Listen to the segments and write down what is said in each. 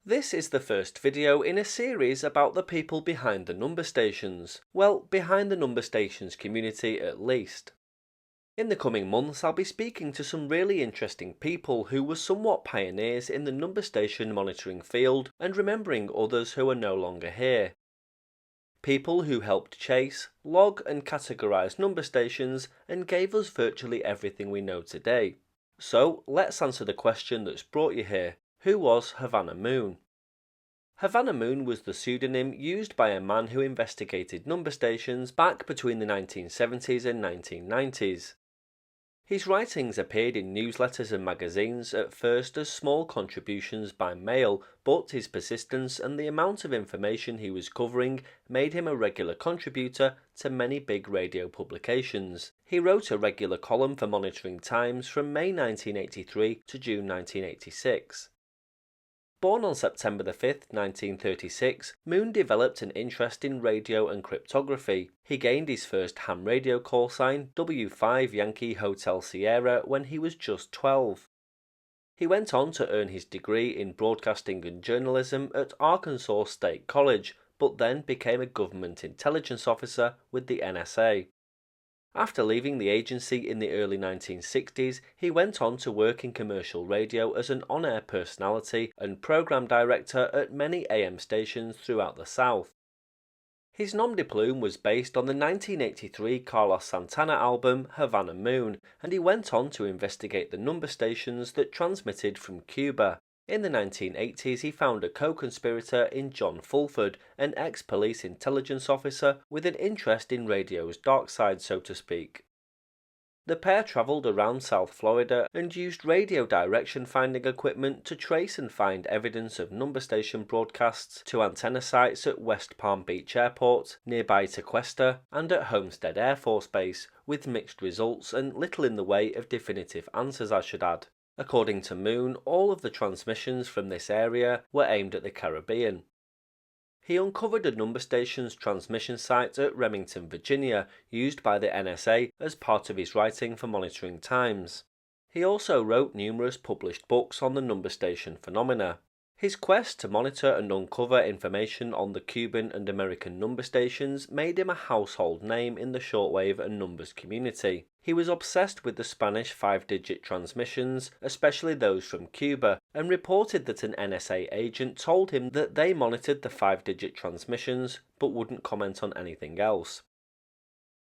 This is the first video in a series about the people behind the number stations. Well, behind the number stations community at least. In the coming months I'll be speaking to some really interesting people who were somewhat pioneers in the number station monitoring field and remembering others who are no longer here. People who helped chase, log and categorise number stations and gave us virtually everything we know today. So let's answer the question that's brought you here. Who was Havana Moon? Havana Moon was the pseudonym used by a man who investigated number stations back between the 1970s and 1990s. His writings appeared in newsletters and magazines at first as small contributions by mail, but his persistence and the amount of information he was covering made him a regular contributor to many big radio publications. He wrote a regular column for Monitoring Times from May 1983 to June 1986. Born on September 5, 1936, Moon developed an interest in radio and cryptography. He gained his first ham radio call sign, W5 Yankee Hotel Sierra, when he was just 12. He went on to earn his degree in broadcasting and journalism at Arkansas State College, but then became a government intelligence officer with the NSA. After leaving the agency in the early 1960s, he went on to work in commercial radio as an on-air personality and program director at many AM stations throughout the South. His nom de plume was based on the 1983 Carlos Santana album Havana Moon, and he went on to investigate the number stations that transmitted from Cuba. In the 1980s, he found a co-conspirator in John Fulford, an ex-police intelligence officer with an interest in radio's dark side, so to speak. The pair travelled around South Florida and used radio direction finding equipment to trace and find evidence of number station broadcasts to antenna sites at West Palm Beach Airport, nearby Tequesta, and at Homestead Air Force Base, with mixed results and little in the way of definitive answers, I should add. According to Moon, all of the transmissions from this area were aimed at the Caribbean. He uncovered a number station's transmission site at Remington, Virginia, used by the NSA as part of his writing for Monitoring Times. He also wrote numerous published books on the number station phenomena. His quest to monitor and uncover information on the Cuban and American number stations made him a household name in the shortwave and numbers community. He was obsessed with the Spanish 5-digit transmissions, especially those from Cuba, and reported that an NSA agent told him that they monitored the 5-digit transmissions but wouldn't comment on anything else.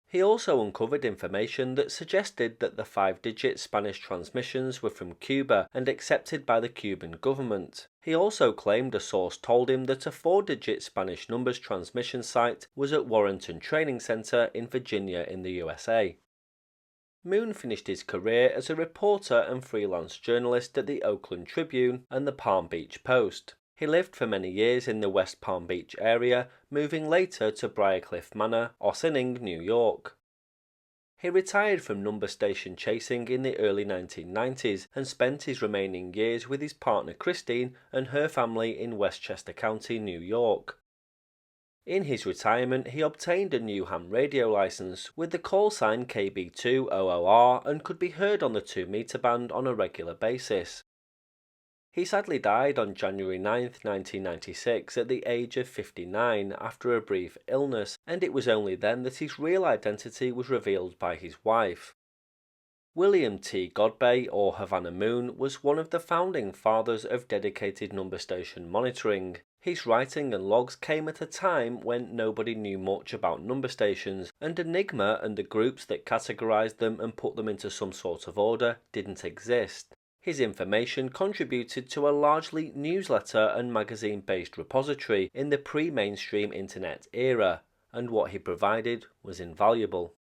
He also uncovered information that suggested that the 5-digit Spanish transmissions were from Cuba and accepted by the Cuban government. He also claimed a source told him that a 4-digit Spanish numbers transmission site was at Warrenton Training Center in Virginia in the USA. Moon finished his career as a reporter and freelance journalist at the Oakland Tribune and the Palm Beach Post. He lived for many years in the West Palm Beach area, moving later to Briarcliff Manor, Ossining, New York. He retired from number station chasing in the early 1990s and spent his remaining years with his partner Christine and her family in Westchester County, New York. In his retirement, he obtained a new ham radio license with the call sign KB200R and could be heard on the 2-meter band on a regular basis. He sadly died on January 9, 1996 at the age of 59 after a brief illness, and it was only then that his real identity was revealed by his wife. William T. Godbey, or Havana Moon, was one of the founding fathers of dedicated number station monitoring. His writing and logs came at a time when nobody knew much about number stations, and Enigma and the groups that categorized them and put them into some sort of order didn't exist. His information contributed to a largely newsletter and magazine-based repository in the pre-mainstream internet era, and what he provided was invaluable.